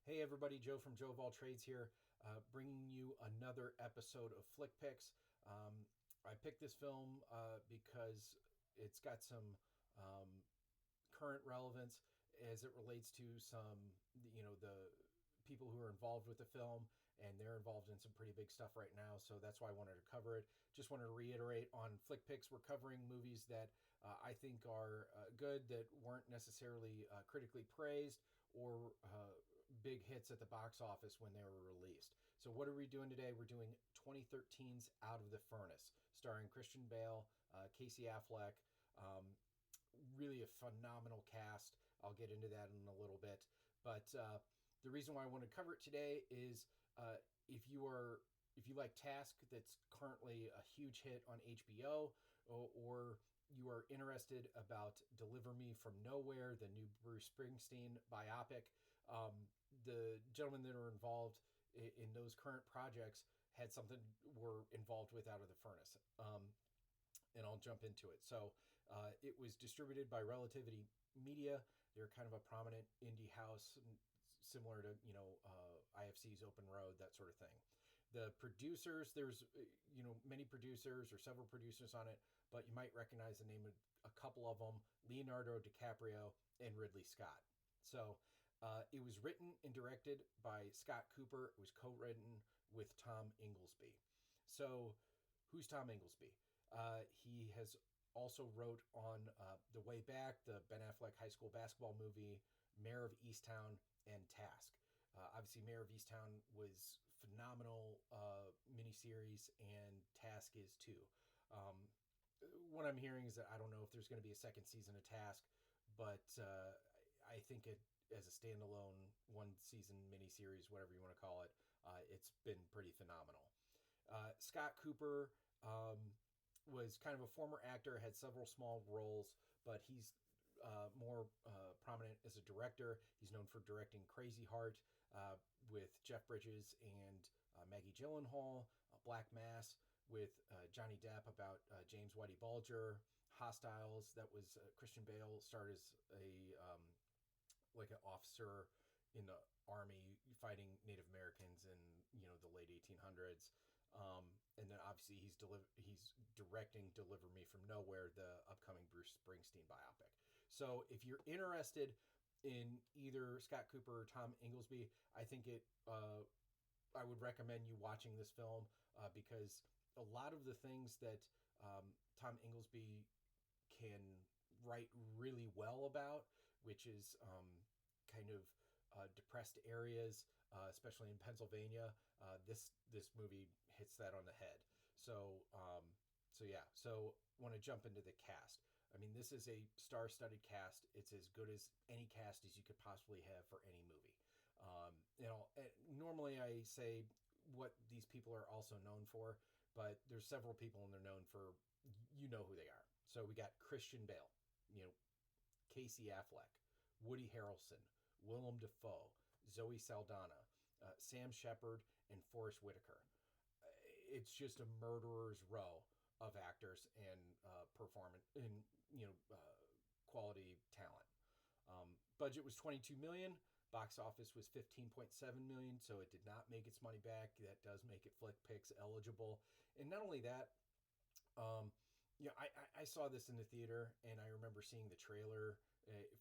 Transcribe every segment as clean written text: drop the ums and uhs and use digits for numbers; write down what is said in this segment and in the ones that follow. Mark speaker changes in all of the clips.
Speaker 1: Hey everybody, Joe from Joe of All Trades here, bringing you another episode of Flick Picks. I picked this film because it's got some current relevance as it relates to some, the people who are involved with the film, and they're involved in some pretty big stuff right now. So that's why I wanted to cover it. Just wanted to reiterate on Flick Picks, we're covering movies that I think are good, that weren't necessarily critically praised or big hits at the box office when they were released. So what are we doing today? We're doing 2013's Out of the Furnace, starring Christian Bale, Casey Affleck. Really a phenomenal cast. I'll get into that in a little bit. But the reason why I want to cover it today is if you like Task, that's currently a huge hit on HBO, or you are interested about Deliver Me from Nowhere, the new Bruce Springsteen biopic, the gentlemen that are involved in those current projects were involved with Out of the Furnace. And I'll jump into it. So it was distributed by Relativity Media. They're kind of a prominent indie house, similar to IFC's Open Road, that sort of thing. The producers, there's many producers or several producers on it, but you might recognize the name of a couple of them: Leonardo DiCaprio and Ridley Scott. So it was written and directed by Scott Cooper. It was co-written with Tom Inglesby. So who's Tom Inglesby? He has also wrote on The Way Back, the Ben Affleck high school basketball movie, Mayor of Easttown, and Task. Obviously, Mayor of Easttown was phenomenal miniseries, and Task is too. What I'm hearing is that I don't know if there's going to be a second season of Task, but I think it, as a standalone one season miniseries, whatever you want to call it, it's been pretty phenomenal. Scott Cooper was kind of a former actor, had several small roles, but he's more prominent as a director. He's known for directing Crazy Heart with Jeff Bridges and Maggie Gyllenhaal, Black Mass with Johnny Depp about James Whitey Bulger, Hostiles, that was Christian Bale starred as a like an officer in the army fighting Native Americans in the late 1800s. And then obviously he's directing Deliver Me from Nowhere, the upcoming Bruce Springsteen biopic. So if you're interested in either Scott Cooper or Tom Inglesby, I think I would recommend you watching this film because a lot of the things that Tom Inglesby can write really well about, which is kind of depressed areas, especially in Pennsylvania. This movie hits that on the head. So yeah. So want to jump into the cast. I mean, this is a star-studded cast. It's as good as any cast as you could possibly have for any movie. Normally I say what these people are also known for, but there's several people and they're known for, who they are. So we got Christian Bale, Casey Affleck, Woody Harrelson, Willem Dafoe, Zoe Saldana, Sam Shepard, and Forrest Whitaker. It's just a murderer's row of actors and performance and quality talent. Budget was $22 million. Box office was $15.7 million, so it did not make its money back. That does make it Flick Picks eligible. And not only that, I saw this in the theater, and I remember seeing the trailer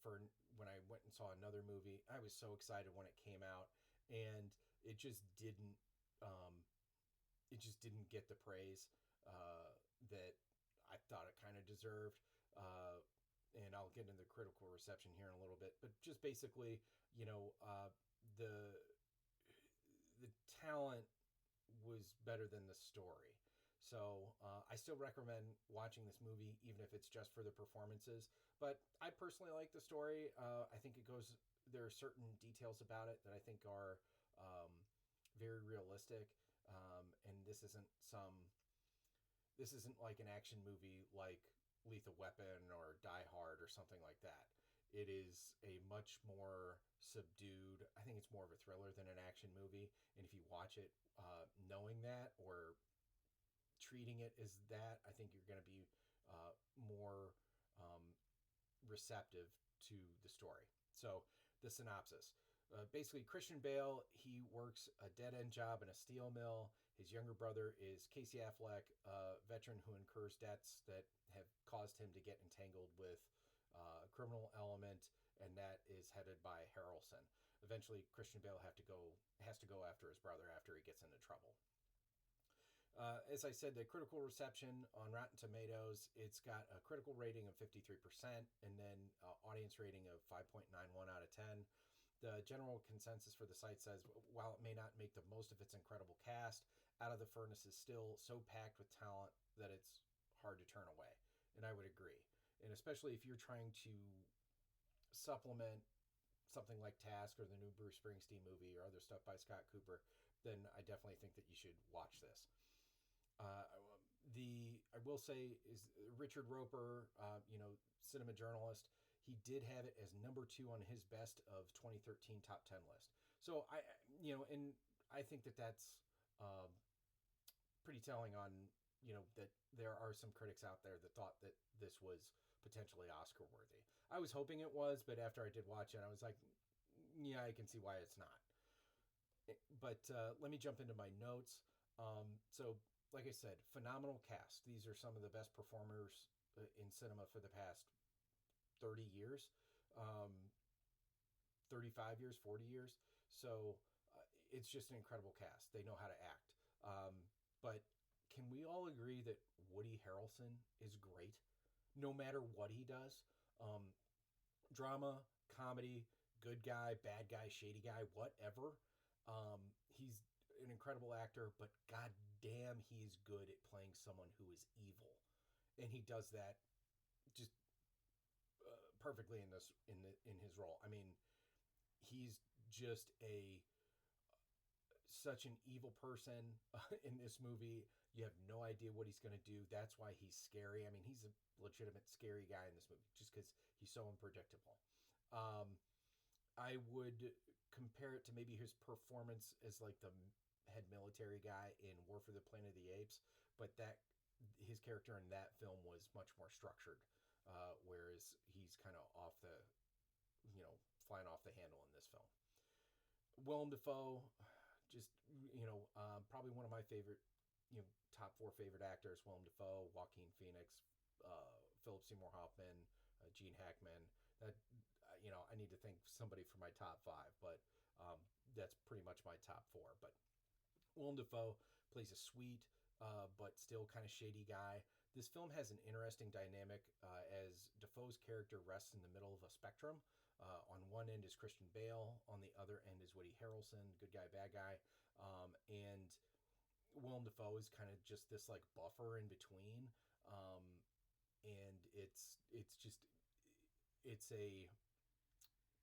Speaker 1: for when I went and saw another movie. I was so excited when it came out, and it just didn't get the praise that I thought it kind of deserved. And I'll get into the critical reception here in a little bit, but just basically, the talent was better than the story. So I still recommend watching this movie, even if it's just for the performances. But I personally like the story. I think there are certain details about it that I think are very realistic. And this isn't like an action movie like Lethal Weapon or Die Hard or something like that. It is a much more subdued, I think it's more of a thriller than an action movie. And if you watch it knowing that or treating it as that, I think you're going to be more receptive to the story. So the synopsis. Basically, Christian Bale, he works a dead end job in a steel mill. His younger brother is Casey Affleck, a veteran who incurs debts that have caused him to get entangled with a criminal element, and that is headed by Harrelson. Eventually, Christian Bale has to go after his brother after he gets into trouble. As I said, the critical reception on Rotten Tomatoes, it's got a critical rating of 53% and then audience rating of 5.91 out of 10. The general consensus for the site says, while it may not make the most of its incredible cast, Out of the Furnace is still so packed with talent that it's hard to turn away. And I would agree. And especially if you're trying to supplement something like Task or the new Bruce Springsteen movie or other stuff by Scott Cooper, then I definitely think that you should watch this. Uh, I will say is Richard Roper, cinema journalist. He did have it as number 2 on his best of 2013 top 10 list. So and I think that that's pretty telling on, that there are some critics out there that thought that this was potentially Oscar worthy. I was hoping it was, but after I did watch it, I was like, yeah, I can see why it's not. But let me jump into my notes. So, like I said, phenomenal cast. These are some of the best performers in cinema for the past 30 years, 35 years, 40 years. So it's just an incredible cast. They know how to act. But can we all agree that Woody Harrelson is great no matter what he does? Drama, comedy, good guy, bad guy, shady guy, whatever. He's an incredible actor, but god damn, he's good at playing someone who is evil. And he does that just perfectly in his role. I mean, he's just such an evil person in this movie. You have no idea what he's going to do. That's why he's scary. I mean, he's a legitimate scary guy in this movie just because he's so unpredictable. I would compare it to maybe his performance as like the head military guy in War for the Planet of the Apes, but that his character in that film was much more structured, whereas he's kind of flying off the handle in this film. Willem Dafoe, just probably one of my favorite, top 4 favorite actors. Willem Dafoe, Joaquin Phoenix, Philip Seymour Hoffman, Gene Hackman. That I need to think somebody for my top 5, but that's pretty much my top 4. But Willem Dafoe plays a sweet but still kind of shady guy. This film has an interesting dynamic as Dafoe's character rests in the middle of a spectrum. On one end is Christian Bale, on the other end is Woody Harrelson, good guy, bad guy, and Willem Dafoe is kind of just this like buffer in between, and it's a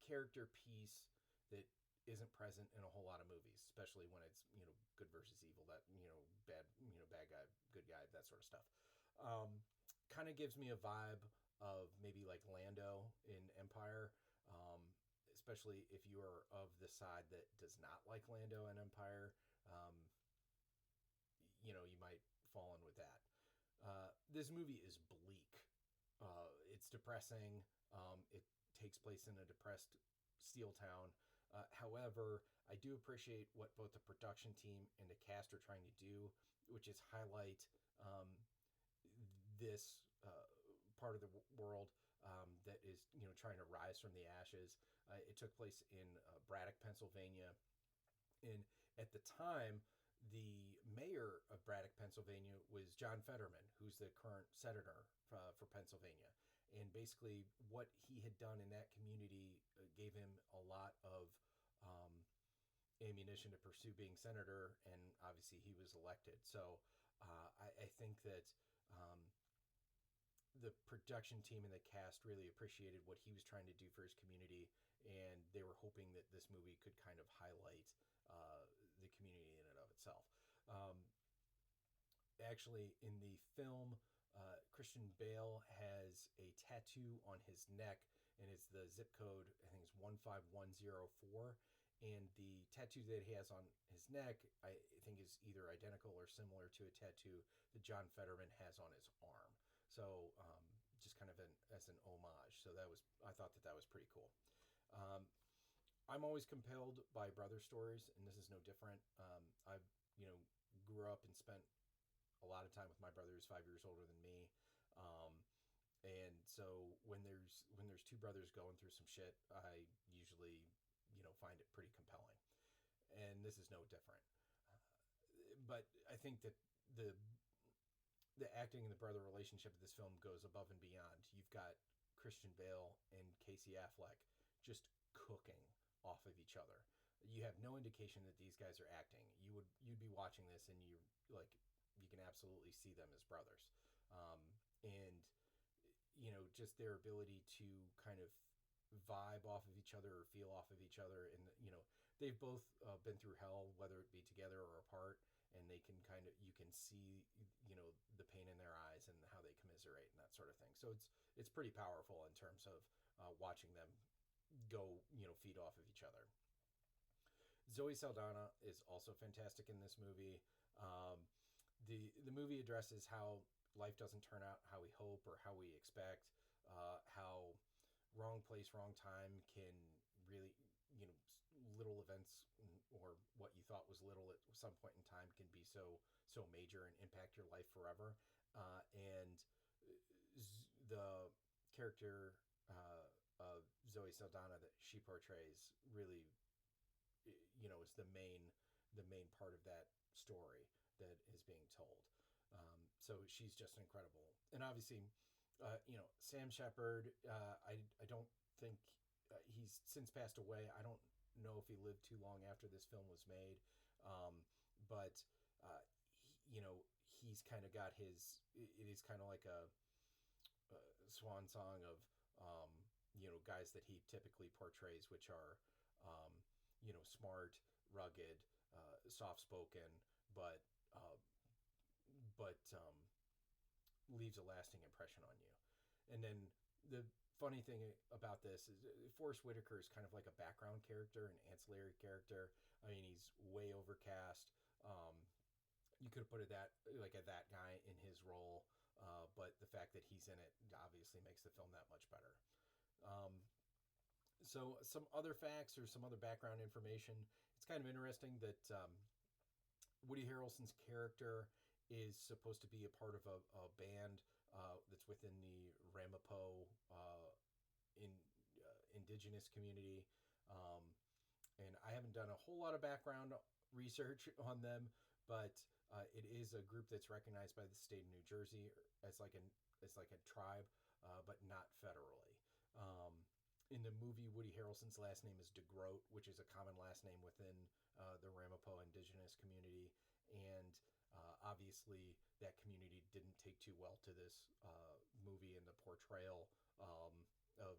Speaker 1: character piece that isn't present in a whole lot of movies, especially when it's good versus evil, that bad guy, good guy, that sort of stuff. Kind of gives me a vibe of maybe like Lando in Empire, especially if you are of the side that does not like Lando in Empire. You might fall in with that. This movie is bleak. It's depressing. It takes place in a depressed steel town. However, I do appreciate what both the production team and the cast are trying to do, which is highlight this part of the world that is trying to rise from the ashes. It took place in Braddock, Pennsylvania, and at the time, the mayor of Braddock, Pennsylvania was John Fetterman, who's the current senator for Pennsylvania. And basically what he had done in that community gave him a lot of ammunition to pursue being senator, and obviously he was elected. So I think that the production team and the cast really appreciated what he was trying to do for his community, and they were hoping that this movie could kind of highlight the community in and of itself. Actually, in the film, Christian Bale has a tattoo on his neck, and it's the zip code, I think it's 15104. And the tattoo that he has on his neck, I think, is either identical or similar to a tattoo that John Fetterman has on his arm. So just kind of as an homage. So I thought that was pretty cool. I'm always compelled by brother stories, and this is no different. I, you know, grew up and spent a lot of time with my brother who's 5 years older than me. Um, and so when there's two brothers going through some shit, I usually, find it pretty compelling. And this is no different. But I think that the the acting and the brother relationship of this film goes above and beyond. You've got Christian Bale and Casey Affleck just cooking off of each other. You have no indication that these guys are acting. You'd be watching this and you can absolutely see them as brothers, and just their ability to kind of vibe off of each other or feel off of each other, and they've both been through hell, whether it be together or apart, and they can kind of you can see the pain in their eyes and how they commiserate and that sort of thing. So it's pretty powerful in terms of watching them go feed off of each other. Zoe Saldana is also fantastic in this movie. The movie addresses how life doesn't turn out how we hope or how we expect, how wrong place, wrong time can really, little events or what you thought was little at some point in time can be so major and impact your life forever. And the character of Zoe Saldana that she portrays really, is the main part of that story that is being told. So she's just incredible, and obviously, Sam Shepard. I don't think he's since passed away. I don't know if he lived too long after this film was made, but he's kind of got his. It is kind of like a swan song of guys that he typically portrays, which are smart, rugged, soft spoken, but leaves a lasting impression on you. And then the funny thing about this is Forrest Whitaker is kind of like a background character, an ancillary character. I mean, he's way overcast. You could have put it that guy in his role, but the fact that he's in it obviously makes the film that much better. So some other facts or some other background information. It's kind of interesting that Woody Harrelson's character is supposed to be a part of a band that's within the Ramapo in indigenous community. And I haven't done a whole lot of background research on them, but it is a group that's recognized by the state of New Jersey as like a tribe, but not federally. In the movie, Woody Harrelson's last name is DeGroat, which is a common last name within the Ramapo indigenous community, and obviously that community didn't take too well to this movie and the portrayal of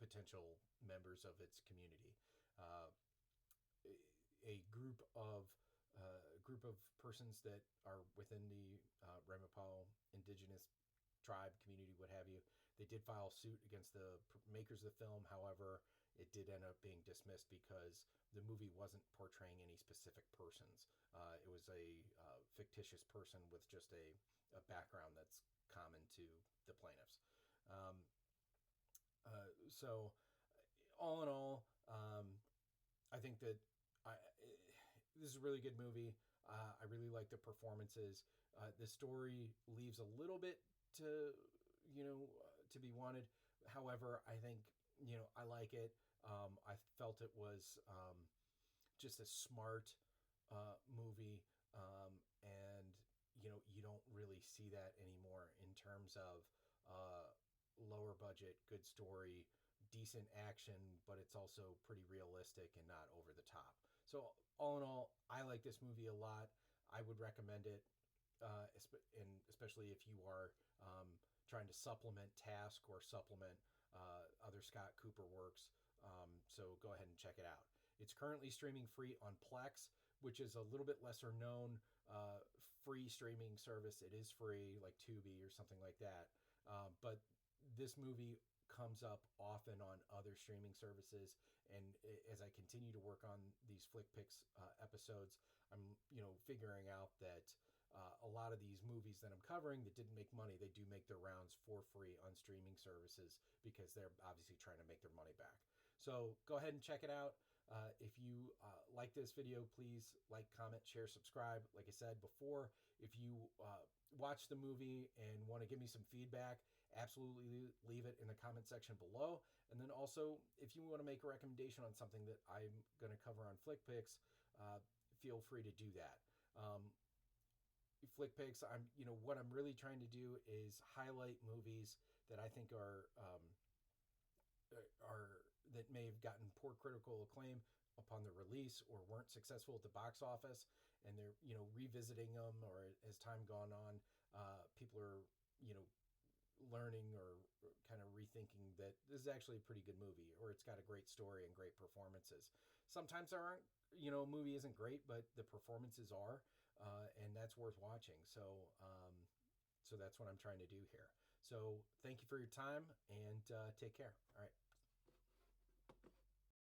Speaker 1: potential members of its community. A group of persons that are within the Ramapo indigenous tribe community, what have you, they did file suit against the makers of the film. However, it did end up being dismissed because the movie wasn't portraying any specific persons. It was a fictitious person with just a background that's common to the plaintiffs. So all in all, I think that this is a really good movie. I really like the performances. The story leaves a little bit to be wanted. However, I think I like it. I felt it was just a smart movie, and you don't really see that anymore in terms of lower budget, good story, decent action, but it's also pretty realistic and not over the top. So all in all, I like this movie a lot. I would recommend it, and especially if you are trying to supplement Task or supplement other Scott Cooper works. So go ahead and check it out. It's currently streaming free on Plex, which is a little bit lesser known free streaming service. It is free, like Tubi or something like that. But this movie comes up often on other streaming services, and as I continue to work on these Flick Picks episodes, I'm figuring out that a lot of these movies that I'm covering that didn't make money, they do make their rounds for free on streaming services because they're obviously trying to make their money back. So go ahead and check it out. If you like this video, please like, comment, share, subscribe. Like I said before, if you watch the movie and want to give me some feedback, absolutely leave it in the comment section below. And then also, if you want to make a recommendation on something that I'm going to cover on FlickPix, feel free to do that. FlickPix, what I'm really trying to do is highlight movies that I think are that may have gotten poor critical acclaim upon their release or weren't successful at the box office, and they're revisiting them, or as time gone on, people are learning or kind of rethinking that this is actually a pretty good movie, or it's got a great story and great performances. Sometimes there aren't, a movie isn't great, but the performances are, and that's worth watching. So that's what I'm trying to do here. So thank you for your time, and take care. All right.